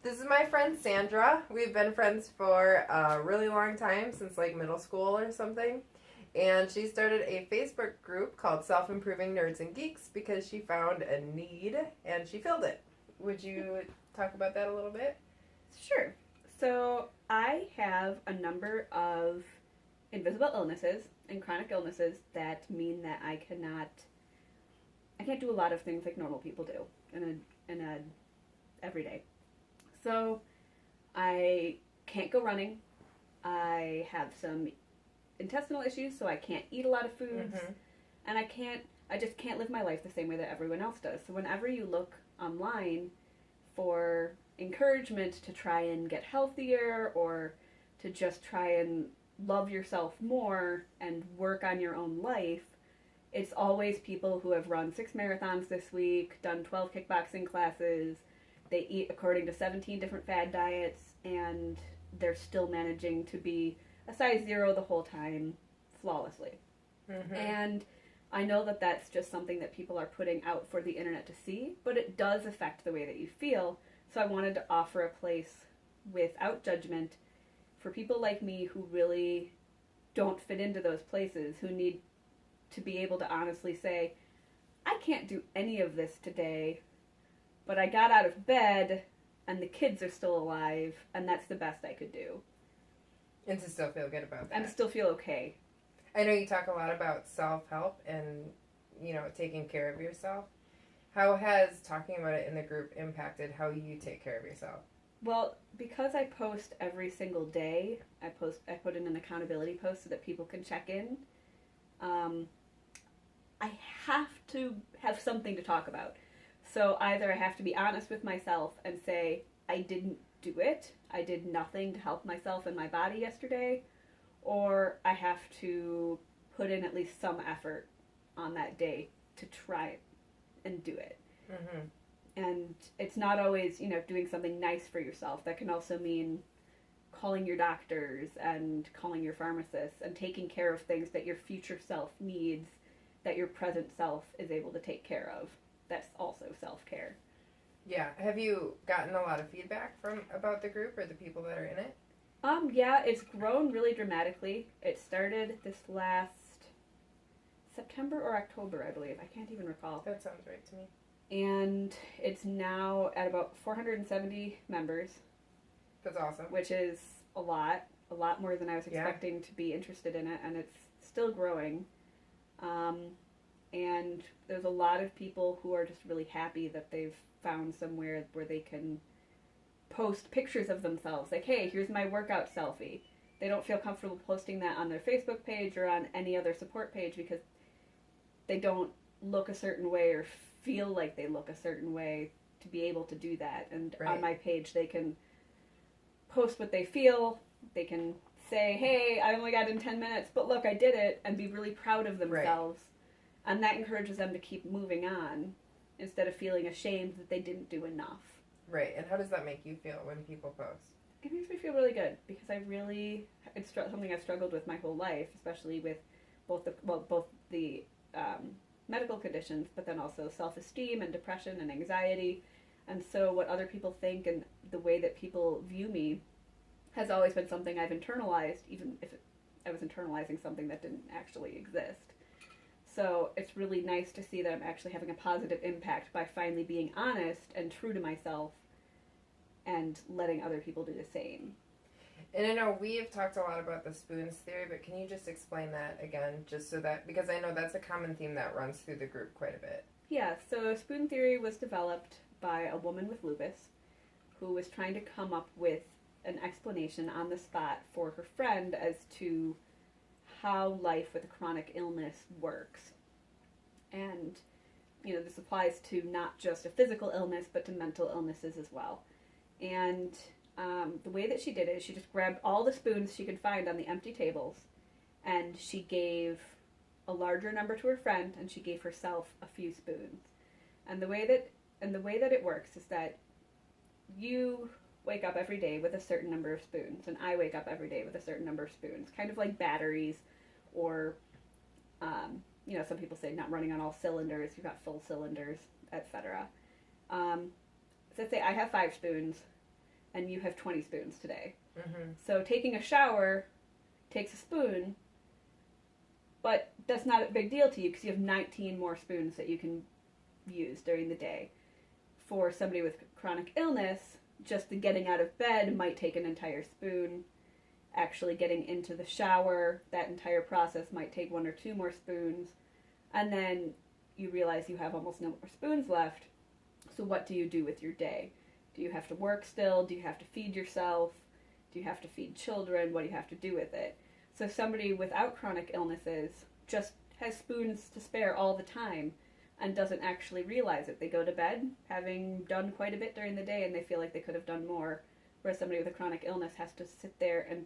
This is my friend Sandra. We've been friends for a really long time, since like middle school or something. And she started a Facebook group called Self-Improving Nerds and Geeks because she found a need and she filled it. Would you talk about that a little bit? Sure. So I have a number of invisible illnesses and chronic illnesses that mean that I can't do a lot of things like normal people do in a every day. So I can't go running. I have some intestinal issues, so I can't eat a lot of foods, and I just can't live my life the same way that everyone else does. So whenever you look online for encouragement to try and get healthier or to just try and love yourself more and work on your own life, it's always people who have run 6 marathons this week, done 12 kickboxing classes, they eat according to 17 different fad diets, and they're still managing to be a size 0 the whole time, flawlessly. And I know that that's just something that people are putting out for the internet to see, but it does affect the way that you feel. So I wanted to offer a place without judgment for people like me who really don't fit into those places, who need to be able to honestly say, I can't do any of this today, but I got out of bed and the kids are still alive, and that's the best I could do. And to still feel good about that. And to still feel okay. I know you talk a lot about self-help and, taking care of yourself. How has talking about it in the group impacted how you take care of yourself? Well, because I post every single day, I put in an accountability post so that people can check in. I have to have something to talk about. So either I have to be honest with myself and say, I didn't do it, I did nothing to help myself and my body yesterday, or I have to put in at least some effort on that day to try and do it. And it's not always, doing something nice for yourself. That can also mean calling your doctors and calling your pharmacists and taking care of things that your future self needs that your present self is able to take care of. That's also self-care. Yeah. Have you gotten a lot of feedback about the group or the people that are in it? Yeah, it's grown really dramatically. It started this last September or October, I believe. I can't even recall. That sounds right to me. And it's now at about 470 members. That's awesome. Which is a lot more than I was expecting to be interested in it, and it's still growing. And there's a lot of people who are just really happy that they've found somewhere where they can post pictures of themselves. Like, hey, here's my workout selfie. They don't feel comfortable posting that on their Facebook page or on any other support page because they don't look a certain way or feel like they look a certain way to be able to do that. And on my page, they can post what they feel. They can say, hey, I only got in 10 minutes, but look, I did it, and be really proud of themselves. And that encourages them to keep moving on instead of feeling ashamed that they didn't do enough. Right. And how does that make you feel when people post? It makes me feel really good because it's something I've struggled with my whole life, especially with both the medical conditions, but then also self-esteem and depression and anxiety. And so what other people think and the way that people view me has always been something I've internalized, even if I was internalizing something that didn't actually exist. So it's really nice to see that I'm actually having a positive impact by finally being honest and true to myself and letting other people do the same. And I know we have talked a lot about the spoons theory, but can you just explain that again, just so that, because I know that's a common theme that runs through the group quite a bit. Yeah, so spoon theory was developed by a woman with lupus who was trying to come up with an explanation on the spot for her friend as to how life with a chronic illness works. And, this applies to not just a physical illness, but to mental illnesses as well. And the way that she did it, she just grabbed all the spoons she could find on the empty tables, and she gave a larger number to her friend, and she gave herself a few spoons. And the way that it works is that you wake up every day with a certain number of spoons, and I wake up every day with a certain number of spoons, kind of like batteries, or some people say not running on all cylinders, you've got full cylinders, etc. So let's say I have 5 spoons, and you have 20 spoons today. Mm-hmm. So taking a shower takes a spoon, but that's not a big deal to you because you have 19 more spoons that you can use during the day. For somebody with chronic illness, just the getting out of bed might take an entire spoon. Actually getting into the shower, that entire process might take 1 or 2 more spoons. And then you realize you have almost no more spoons left. So what do you do with your day? Do you have to work still? Do you have to feed yourself? Do you have to feed children? What do you have to do with it? So somebody without chronic illnesses just has spoons to spare all the time and doesn't actually realize it. They go to bed having done quite a bit during the day and they feel like they could have done more. Whereas somebody with a chronic illness has to sit there and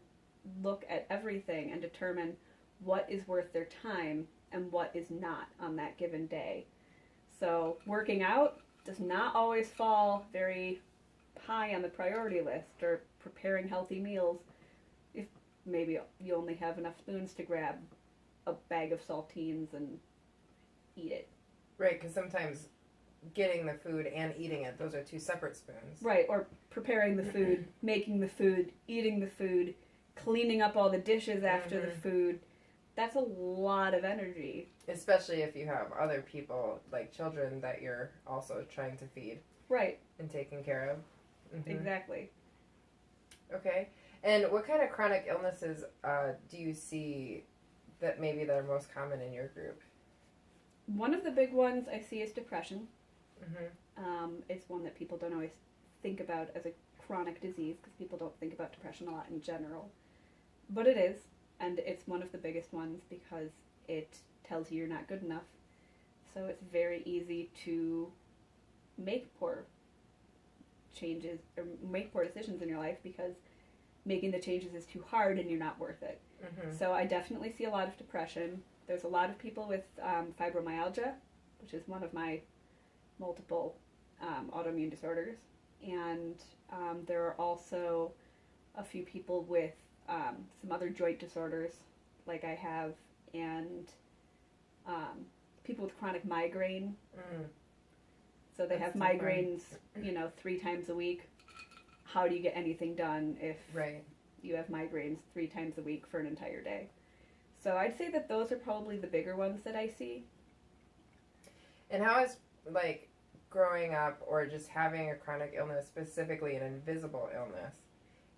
look at everything and determine what is worth their time and what is not on that given day. So working out does not always fall very high on the priority list, or preparing healthy meals if maybe you only have enough spoons to grab a bag of saltines and eat it. Right, because sometimes getting the food and eating it, those are 2 separate spoons. Right, or preparing the food, making the food, eating the food, cleaning up all the dishes after the food. That's a lot of energy. Especially if you have other people, like children, that you're also trying to feed. Right. And taking care of. Mm-hmm. Exactly. Okay. And what kind of chronic illnesses do you see that are most common in your group? One of the big ones I see is depression. Mm-hmm. It's one that people don't always think about as a chronic disease because people don't think about depression a lot in general. But it is, and it's one of the biggest ones because it tells you you're not good enough. So it's very easy to make poor changes or make poor decisions in your life because making the changes is too hard and you're not worth it. Mm-hmm. So I definitely see a lot of depression. There's a lot of people with fibromyalgia, which is one of my multiple autoimmune disorders. And there are also a few people with some other joint disorders, like I have, and people with chronic migraine. Mm. So they have migraines, 3 times a week. How do you get anything done if you have migraines 3 times a week for an entire day? So I'd say that those are probably the bigger ones that I see. And how is, growing up or just having a chronic illness, specifically an invisible illness,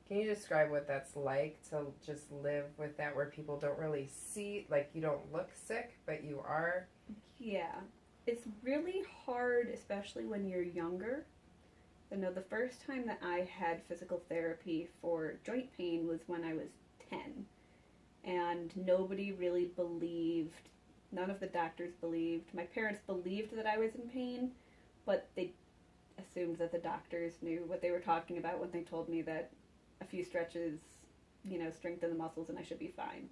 can you describe what that's like to just live with that where people don't really see, you don't look sick, but you are? Yeah. It's really hard, especially when you're younger. I know the first time that I had physical therapy for joint pain was when I was 10. And nobody really believed, none of the doctors believed. My parents believed that I was in pain, but they assumed that the doctors knew what they were talking about when they told me that a few stretches, strengthen the muscles and I should be fine.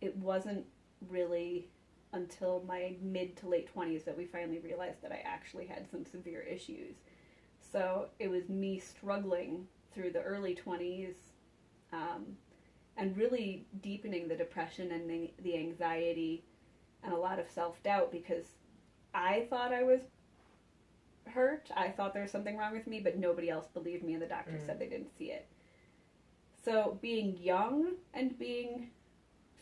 It wasn't really until my mid to late 20s that we finally realized that I actually had some severe issues. So it was me struggling through the early 20s and really deepening the depression and the anxiety and a lot of self-doubt because I thought I was hurt. I thought there was something wrong with me, but nobody else believed me and the doctors said they didn't see it. So being young and being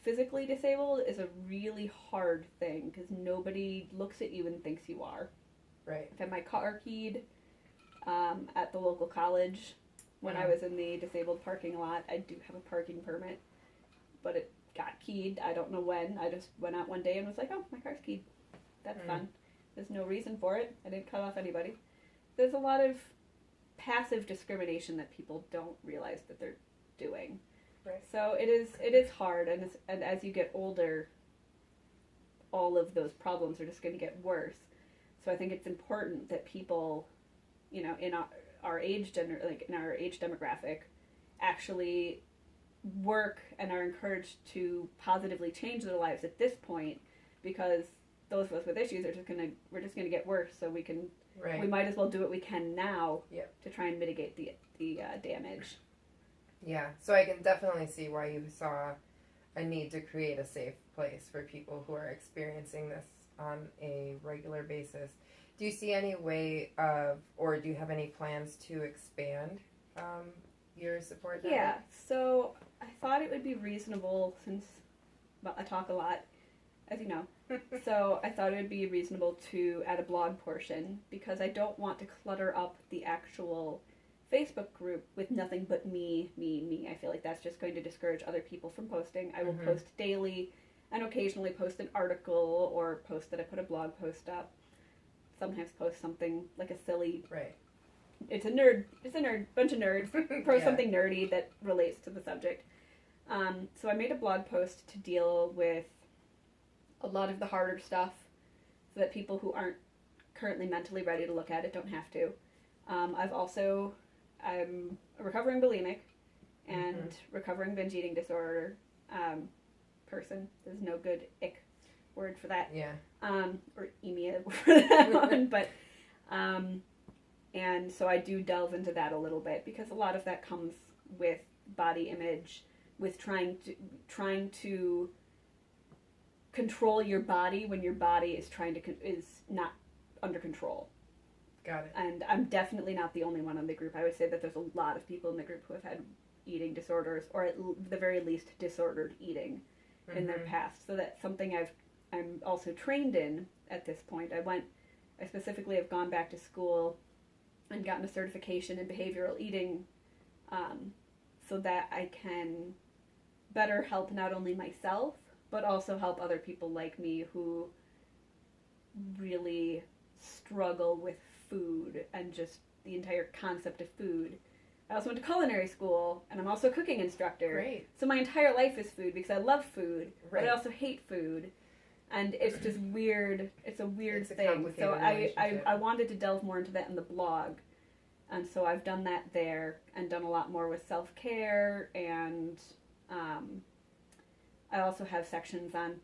physically disabled is a really hard thing because nobody looks at you and thinks you are. Right. I've had my car keyed at the local college when I was in the disabled parking lot. I do have a parking permit, but it got keyed. I don't know when. I just went out one day and was like, oh, my car's keyed. That's fun. There's no reason for it. I didn't cut off anybody. There's a lot of passive discrimination that people don't realize that they're doing. Right. So it is hard, and as you get older, all of those problems are just going to get worse. So I think it's important that people, in our age in our age demographic, actually work and are encouraged to positively change their lives at this point, because those of us with issues we're just gonna get worse. So we might as well do what we can now to try and mitigate the damage. Yeah, so I can definitely see why you saw a need to create a safe place for people who are experiencing this on a regular basis. Do you see any way of, or do you have any plans to expand your support network? Yeah, so I thought it would be reasonable since, well, I talk a lot, as you know. So I thought it would be reasonable to add a blog portion because I don't want to clutter up the actual Facebook group with nothing but me. I feel like that's just going to discourage other people from posting. I will post daily and occasionally post an article or post that I put a blog post up. Sometimes post something like a silly... Right. It's a bunch of nerds. Post something nerdy that relates to the subject. So I made a blog post to deal with a lot of the harder stuff so that people who aren't currently mentally ready to look at it don't have to. I'm a recovering bulimic and recovering binge eating disorder person. There's no good ick word for that. Yeah. Or EMEA for that one. But, and so I do delve into that a little bit because a lot of that comes with body image, with trying to control your body when your body is is not under control. Got it. And I'm definitely not the only one in the group. I would say that there's a lot of people in the group who have had eating disorders, or at the very least disordered eating in their past. So that's something I'm also trained in at this point. I specifically have gone back to school and gotten a certification in behavioral eating so that I can better help not only myself, but also help other people like me who really struggle with food and just the entire concept of food. I also went to culinary school, and I'm also a cooking instructor. Great. So my entire life is food because I love food, Right. but I also hate food. And it's just weird. It's a weird thing. complicated So relationship. I wanted to delve more into that in the blog. And so I've done that there and done a lot more with self-care. And I also have sections on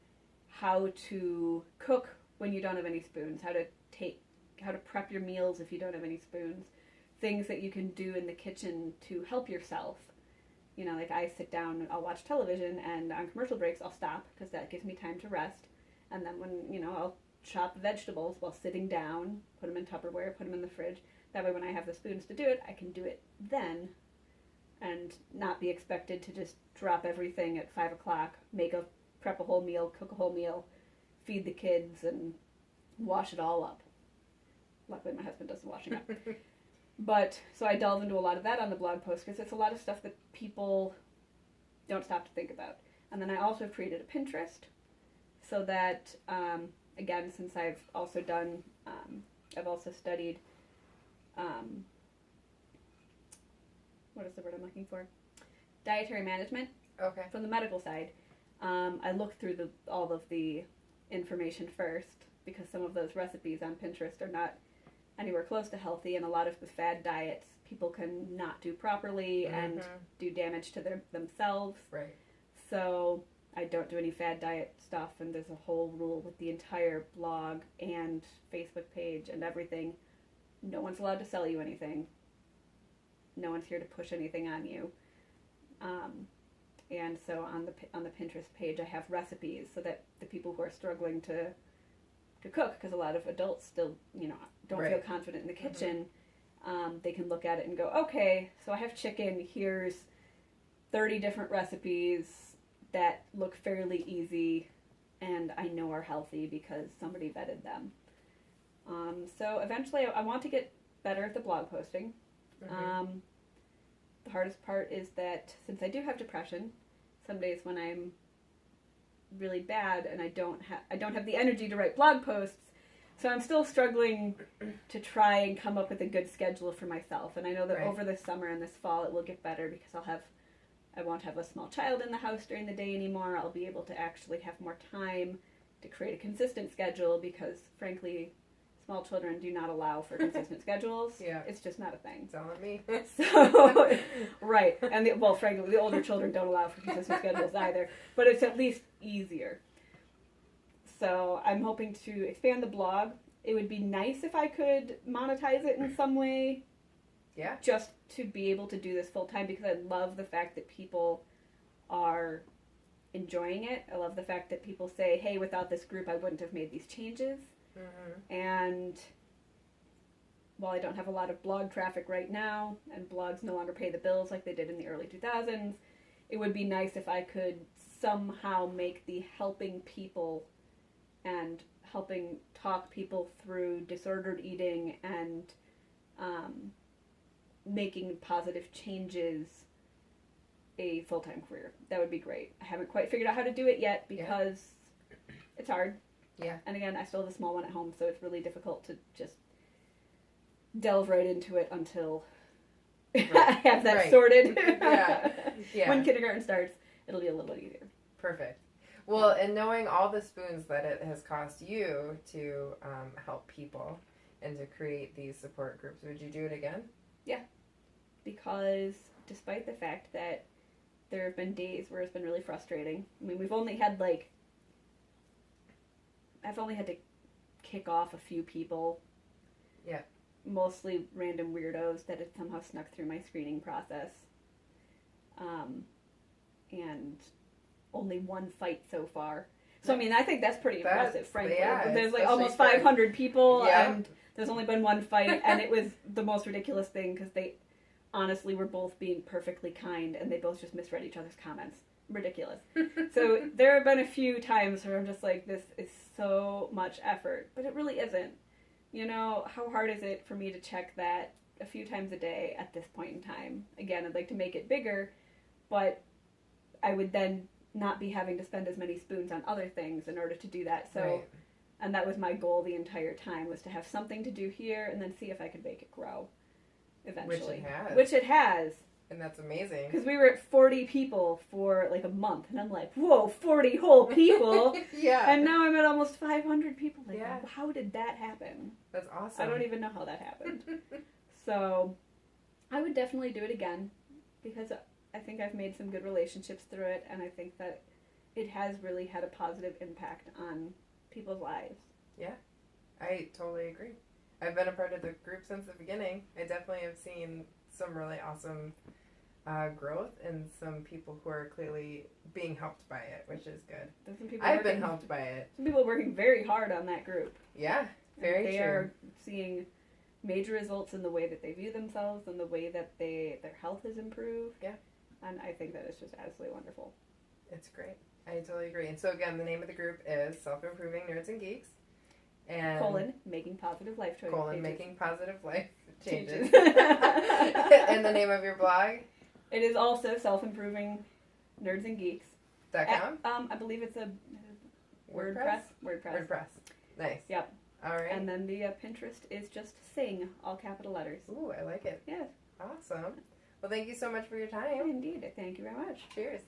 how to cook when you don't have any spoons, how to prep your meals if you don't have any spoons, things that you can do in the kitchen to help yourself. You know, like I sit down and I'll watch television, and on commercial breaks I'll stop because that gives me time to rest. And then when, I'll chop vegetables while sitting down, put them in Tupperware, put them in the fridge. That way when I have the spoons to do it, I can do it then and not be expected to just drop everything at 5 o'clock, prep a whole meal, cook a whole meal, feed the kids, and wash it all up. Luckily my husband does the washing up. But, so I delve into a lot of that on the blog post because it's a lot of stuff that people don't stop to think about. And then I also have created a Pinterest so that, again, since I've also done, I've also studied, what is the word I'm looking for? Dietary management. Okay. From the medical side. I looked through all of the information first because some of those recipes on Pinterest are not anywhere close to healthy, and a lot of the fad diets people can not do properly and do damage to themselves. Right. So I don't do any fad diet stuff, and there's a whole rule with the entire blog and Facebook page and everything. No one's allowed to sell you anything. No one's here to push anything on you. And so on the Pinterest page, I have recipes so that the people who are struggling to cook, because a lot of adults still, don't Right. feel confident in the kitchen, they can look at it and go, okay, so I have chicken, here's 30 different recipes that look fairly easy and I know are healthy because somebody vetted them. So eventually I want to get better at the blog posting. The hardest part is that since I do have depression, some days when I'm really bad and I don't have the energy to write blog posts, so I'm still struggling to try and come up with a good schedule for myself. And I know that Right. over the summer and this fall it will get better because I won't have a small child in the house during the day anymore. I'll be able to actually have more time to create a consistent schedule because, frankly, small children do not allow for consistent schedules. Yeah. It's just not a thing. Telling me. So, right. And, frankly, the older children don't allow for consistent schedules either. But it's at least easier. So I'm hoping to expand the blog. It would be nice if I could monetize it in some way. Yeah. Just to be able to do this full time because I love the fact that people are enjoying it. I love the fact that people say, hey, without this group I wouldn't have made these changes. And while I don't have a lot of blog traffic right now, and blogs no longer pay the bills like they did in the early 2000s, it would be nice if I could somehow make the helping people and helping talk people through disordered eating and making positive changes a full-time career. That would be great. I haven't quite figured out how to do it yet because it's hard. Yeah. And again, I still have a small one at home, so it's really difficult to just delve right into it until I have that sorted. Yeah. When kindergarten starts, it'll be a little easier. Perfect. Well, and knowing all the spoons that it has cost you to help people and to create these support groups, would you do it again? Yeah. Because despite the fact that there have been days where it's been really frustrating. I mean, we've only had I've only had to kick off a few people. Yeah. Mostly random weirdos that had somehow snuck through my screening process. And only one fight so far. So, I mean, I think that's pretty impressive, frankly. Yeah, there's almost 500 people, and there's only been one fight, and it was the most ridiculous thing because they honestly were both being perfectly kind, and they both just misread each other's comments. Ridiculous. So there have been a few times where I'm just like, this is so much effort, but it really isn't. You know, how hard is it for me to check that a few times a day at this point in time? Again, I'd like to make it bigger, but I would then not be having to spend as many spoons on other things in order to do that. So, and that was my goal the entire time, was to have something to do here and then see if I could make it grow eventually. Which it has. And that's amazing. Because we were at 40 people for like a month, and I'm like, whoa, 40 whole people. Yeah. And now I'm at almost 500 people. Like, how did that happen? That's awesome. I don't even know how that happened. So, I would definitely do it again, because I think I've made some good relationships through it, and I think that it has really had a positive impact on people's lives. Yeah, I totally agree. I've been a part of the group since the beginning. I definitely have seen some really awesome growth and some people who are clearly being helped by it, which is good. I've been helped by it. Some people are working very hard on that group. Yeah, very true. They are seeing major results in the way that they view themselves and the way that their health has improved. Yeah. And I think that it's just absolutely wonderful. It's great. I totally agree. And so again, the name of the group is Self-Improving Nerds and Geeks. And making positive life choices. Making positive life changes. And the name of your blog? It is also Self-Improving Nerds and Geeks.com? I believe it's a WordPress. WordPress. Nice. Yep. All right. And then the Pinterest is just Sing, all capital letters. Ooh, I like it. Yes. Awesome. Well, thank you so much for your time. Indeed. Thank you very much. Cheers.